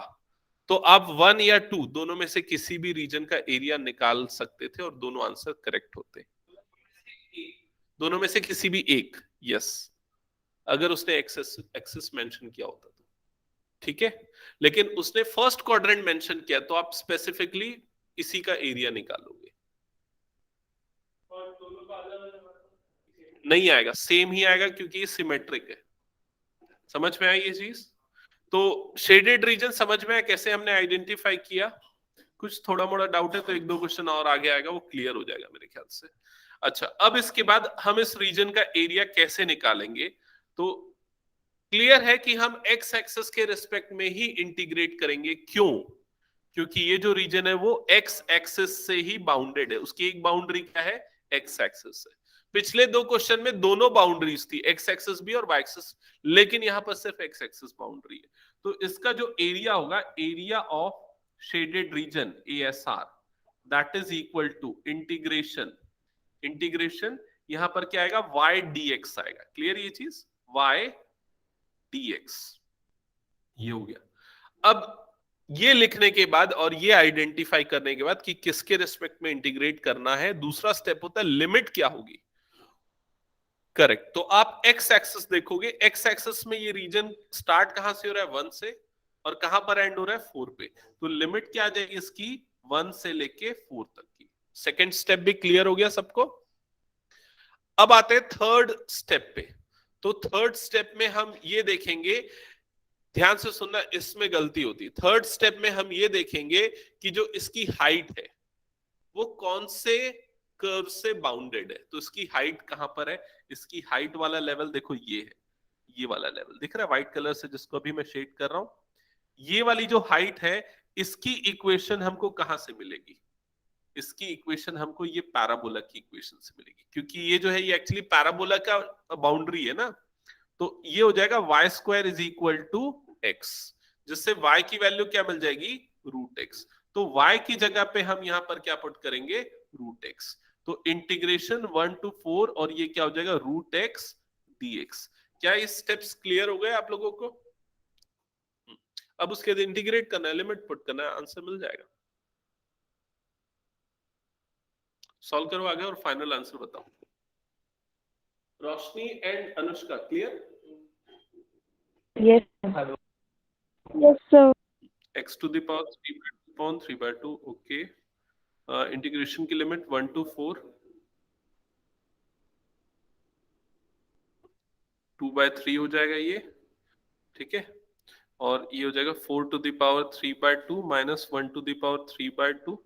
तो आप 1 या 2 दोनों में से किसी भी रीजन का एरिया निकाल सकते थे और दोनों आंसर करेक्ट होते, दोनों में से किसी भी एक, यस अगर उसने एक्सिस मेंशन किया होता तो, ठीक है। लेकिन उसने फर्स्ट क्वाड्रेंट मेंशन किया तो आप स्पेसिफिकली इसी का एरिया निकालोगे, नहीं आएगा, सेम ही आएगा क्योंकि ये सिमेट्रिक है। समझ में आई ये चीज, तो शेडेड रीजन समझ में आया कैसे हमने आइडेंटिफाई किया। कुछ थोड़ा मोड़ा डाउट है तो एक दो क्वेश्चन और आगे आएगा, वो क्लियर हो जाएगा मेरे ख्याल से। अच्छा अब इसके बाद हम इस रीजन का एरिया कैसे निकालेंगे, तो क्लियर है कि हम एक्स एक्सिस के रिस्पेक्ट में ही इंटीग्रेट करेंगे। क्यों, क्योंकि ये जो रीजन है वो एक्स एक्सिस से ही बाउंडेड है, उसकी एक बाउंड्री क्या है, एक्स एक्सिस है। पिछले दो क्वेश्चन में दोनों बाउंड्रीज थी, एक्स एक्सिस भी और वाई एक्सिस, लेकिन यहां पर सिर्फ एक्स एक्सिस बाउंड्री है। तो इसका जो एरिया होगा, area of shaded region ASR, that is equal to integration, integration यहां पर क्या आएगा, y dx आएगा। क्लियर ये चीज, y dx ये हो गया। अब ये लिखने के बाद और ये आइडेंटिफाई करने के बाद कि किसके रिस्पेक्ट में इंटीग्रेट करना है, दूसरा स्टेप होता है लिमिट क्या होगी, करेक्ट। तो आप एक्स एक्सिस देखोगे, एक्स एक्सिस में ये रीजन स्टार्ट कहां से हो रहा है, 1 से, और कहां पर एंड हो रहा है, 4 पे। तो लिमिट क्या आ जाएगी इसकी, 1 से लेके 4 तक की। सेकेंड स्टेप भी क्लियर हो गया सबको। अब आते हैं थर्ड स्टेप पे। तो थर्ड स्टेप में हम ये देखेंगे, ध्यान से सुनना, इसमें गलती होती है। थर्ड स्टेप में हम ये देखेंगे कि जो इसकी हाइट है वो कौन से कर्व से बाउंडेड है। तो इसकी हाइट कहां पर है, इसकी हाइट वाला लेवल देखो ये है, ये वाला लेवल दिख रहा है व्हाइट कलर से जिसको अभी मैं शेड कर रहा हूं। ये वाली जो हाइट है इसकी इक्वेशन हमको कहां से मिलेगी, इसकी इक्वेशन हमको ये पैराबोला की इक्वेशन से मिलेगी, क्योंकि ये जो है ये एक्चुअली पैराबोला का बाउंड्री है ना। तो ये हो जाएगा y² is equal to x, जिससे y की वैल्यू क्या मिल जाएगी, √x। तो y की जगह पे हम यहाँ पर क्या पुट करेंगे, रूट एक्स। तो इंटीग्रेशन 1 to 4 और ये क्या हो जाएगा, रूट एक्स dx। क्या ये स्टेप्स क्लियर हो गए आप लोगों को? अब उसके बाद इंटीग्रेट करना है, लिमिट पुट करना है, आंसर मिल जाएगा। सॉल्व करो आगे और फाइनल आंसर बताओ। Roshni and Anushka clear? Yes. Yes, sir. x to the power 3/2 okay. Integration की लिमिट 1 to 4 2/3 हो जाएगा ये, ठीक है। और ये हो जाएगा 4 to the power 3/2 minus 1 to the power 3/2,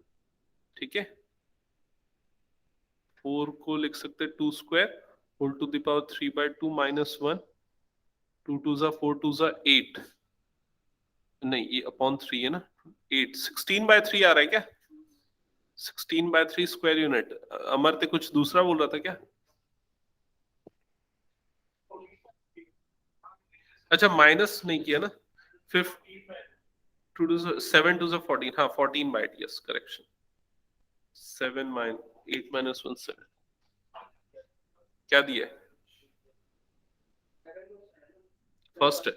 ठीक है। 4 को लिख सकते हैं 2 square whole to the power 3/2 minus 1, 2 2 जा 4 2 जा 8, नहीं ये अपॉन 3 है ना, 8 16/3 आ रहा है क्या, 16/3 स्क्वायर यूनिट। अमर कुछ दूसरा बोल रहा था क्या? अच्छा माइनस नहीं किया ना, 7 2 14, हाँ 14/8, यस करेक्शन। 7 8 माइनस 1 7 क्या दिया है, फर्स्ट है,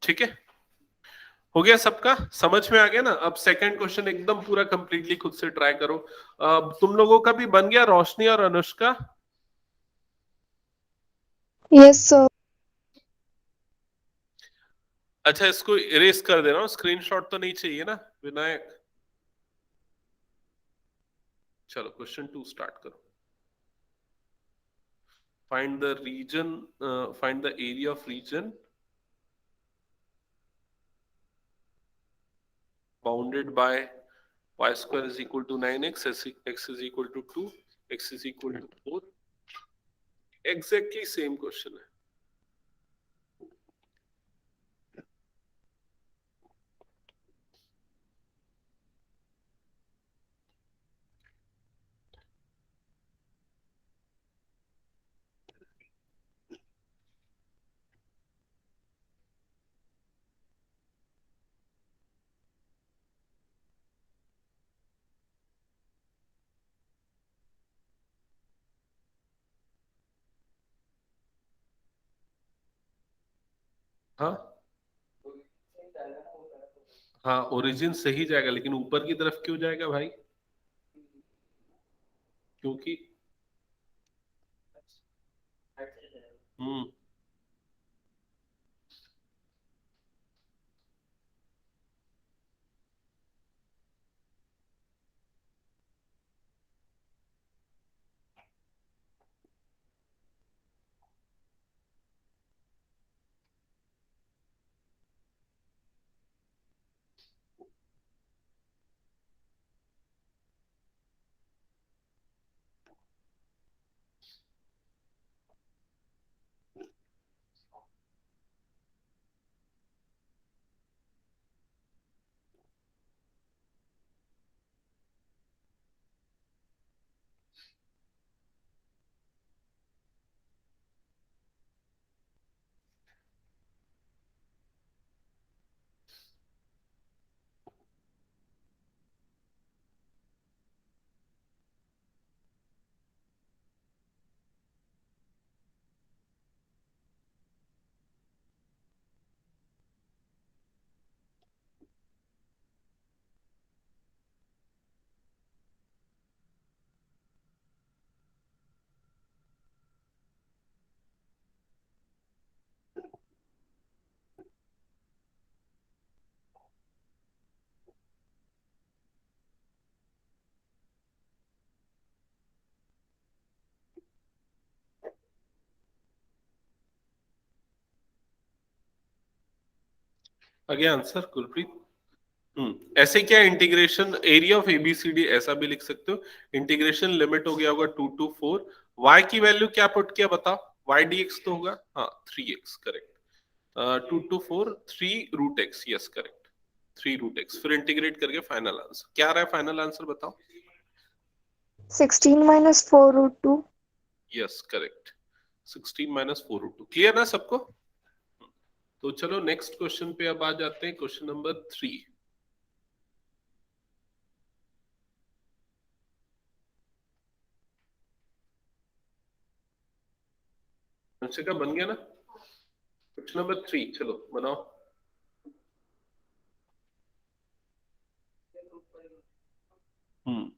ठीक है। हो गया सबका, समझ में आ गया ना? अब सेकंड क्वेश्चन एकदम पूरा कंप्लीटली खुद से ट्राई करो। तुम लोगों का भी बन गया, रोशनी और अनुष्का? Yes, sir. अच्छा इसको इरेज कर देना, स्क्रीनशॉट तो नहीं चाहिए ना विनायक? चलो क्वेश्चन 2 स्टार्ट करो। Find the region, find the area of region bounded by y square is equal to 9x, x is equal to 2, x is equal to 4। Exactly same question है। हाँ हाँ ओरिजिन सही जाएगा, लेकिन ऊपर की तरफ क्यों जाएगा भाई? क्योंकि हम्म आगे आंसर गुरप्रीत। ऐसे क्या इंटीग्रेशन एरिया ऑफ एबीसीडी ऐसा भी लिख सकते हो। इंटीग्रेशन लिमिट हो गया होगा 2 to 4, y की वैल्यू क्या पुट किया बताओ, y dx तो होगा, हाँ 3x correct. 2 to 4 3 root x, yes correct 3 root x. फिर इंटीग्रेट करके फाइनल आंसर क्या आ रहा है, फाइनल आंसर बताओ। 16 minus 4 root 2. Yes correct 16 - 4 root 2। Clear ना सबको? तो चलो नेक्स्ट क्वेश्चन पे अब आ जाते हैं, क्वेश्चन नंबर 3। का बन गया ना क्वेश्चन नंबर 3, चलो बनाओ। हम्म।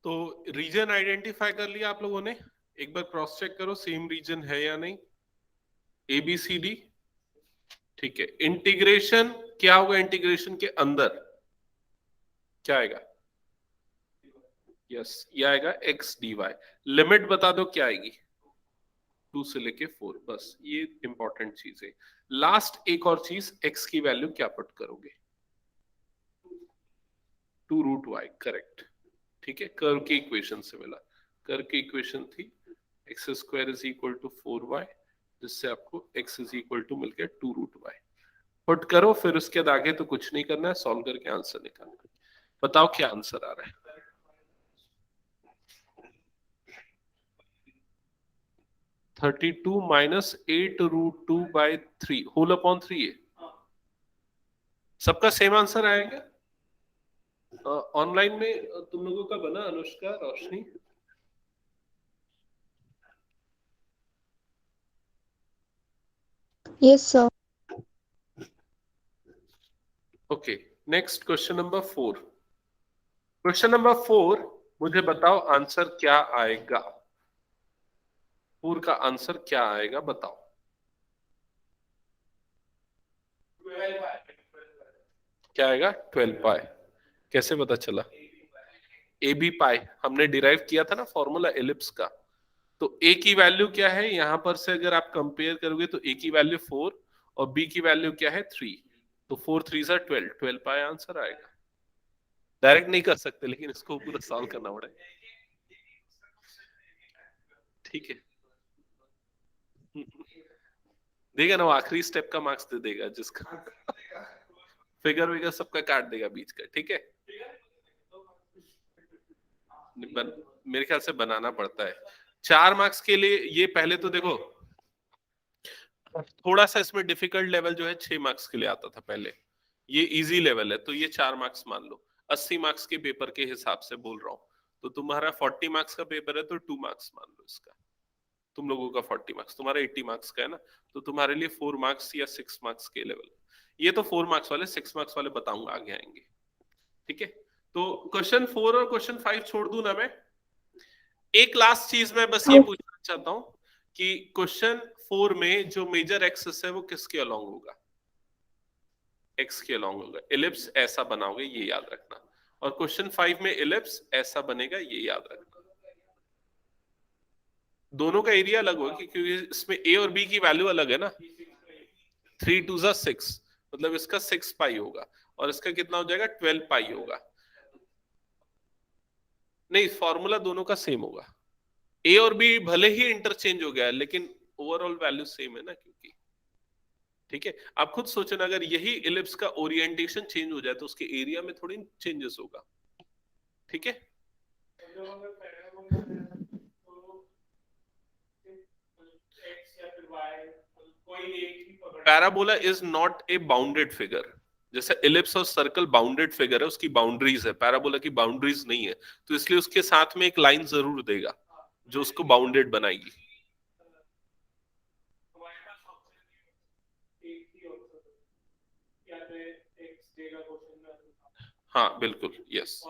तो रीजन आइडेंटिफाई कर लिया आप लोगों ने? एक बार क्रॉस चेक करो सेम रीजन है या नहीं। ए बी सी डी, ठीक है। इंटीग्रेशन क्या होगा? इंटीग्रेशन के अंदर क्या आएगा? यस, ये आएगा एक्स डी वाई। लिमिट बता दो क्या आएगी? 2 से लेके 4, बस ये इंपॉर्टेंट चीज है। लास्ट एक और चीज, एक्स की वैल्यू क्या पुट करोगे? 2 रूट वाई, करेक्ट। ठीक है, कर्व की इक्वेशन से मिला। कर्व की इक्वेशन थी x square is equal to 4y, जिससे आपको x इज इक्वल टू मिल गया 2 रूट वाई। पुट करो, फिर उसके बाद आगे तो कुछ नहीं करना है, सॉल्व करके आंसर निकालना है। बताओ क्या आंसर आ रहा है? 32 माइनस 8√2/3 होल अपॉन 3 है। सबका सेम आंसर आएगा? ऑनलाइन में तुम लोगों का बना, अनुष्का, रोशनी? Yes, sir. Okay, next question number 4। Question number 4, मुझे बताओ आंसर क्या आएगा? 4 का आंसर क्या आएगा बताओ। क्या आएगा? 12 पाई। कैसे पता चला? ए बी पाई हमने डिराइव किया था ना फॉर्मूला एलिप्स का। तो ए की वैल्यू क्या है यहां पर से अगर आप कंपेयर करोगे तो ए की वैल्यू 4 और बी की वैल्यू क्या है 3। तो 4 3 12, 12 पाई आंसर आएगा। डायरेक्ट नहीं कर सकते, लेकिन इसको पूरा सॉल्व करना पड़ेगा। ठीक है, देगा ना वो, आखिरी स्टेप का मार्क्स दे देगा जिसका फिगर विगर सबका काट देगा बीच का। ठीक है, मेरे ख्याल से बनाना पड़ता है 4 मार्क्स के लिए। ये पहले तो देखो, थोड़ा सा इसमें डिफिकल्ट लेवल जो है 6 मार्क्स के लिए आता था पहले, ये इजी लेवल है, तो ये 4 मार्क्स मान लो। 80 मार्क्स के पेपर के हिसाब से बोल रहा हूँ, तो तुम्हारा 40 मार्क्स का पेपर है तो 2 मार्क्स मान लो इसका। तुम लोगों का 40 मार्क्स, तुम्हारा 80 मार्क्स का है ना, तो तुम्हारे लिए 4 मार्क्स या 6 मार्क्स के लेवल। ये तो 4 मार्क्स वाले, 6 मार्क्स वाले बताऊंगा आगे आएंगे। ठीक है, तो क्वेश्चन 4 और क्वेश्चन 5 छोड़ दूं ना मैं? एक लास्ट चीज मैं बस ये पूछना चाहता हूं कि क्वेश्चन 4 में जो मेजर एक्सिस है वो किसके अलोंग होगा? एक्स के अलॉन्ग होगा, इलिप्स ऐसा बनाओगे, ये याद रखना। और क्वेश्चन 5 में इलिप्स ऐसा बनेगा, ये याद रखना। दोनों का एरिया अलग होगा क्योंकि इसमें ए और बी की वैल्यू अलग है ना। 3 2 जा 6, मतलब इसका 6 पाई होगा और इसका कितना हो जाएगा, 12 पाई होगा। नहीं, फॉर्मूला दोनों का सेम होगा। ए और बी भले ही इंटरचेंज हो गया है लेकिन ओवरऑल वैल्यू सेम है ना, क्योंकि ठीक है। आप खुद सोचो ना, अगर यही इलिप्स का ओरिएंटेशन चेंज हो जाए तो उसके एरिया में थोड़ी चेंजेस होगा। ठीक है, parabola is not a bounded figure. जैसे इलिप्स और सर्कल बाउंडेड फिगर है, उसकी बाउंड्रीज है, पैराबोला की बाउंड्रीज नहीं है, तो इसलिए उसके साथ में एक लाइन जरूर देगा जो उसको बाउंडेड बनाएगी। हाँ बिल्कुल, यस।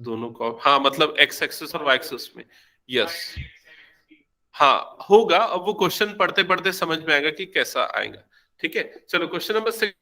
दोनों को, हाँ मतलब एक्स एक्सिस और वाई एक्सिस में, यस। हाँ होगा, अब वो क्वेश्चन पढ़ते पढ़ते समझ में आएगा कि कैसा आएगा। ठीक है, चलो क्वेश्चन नंबर 6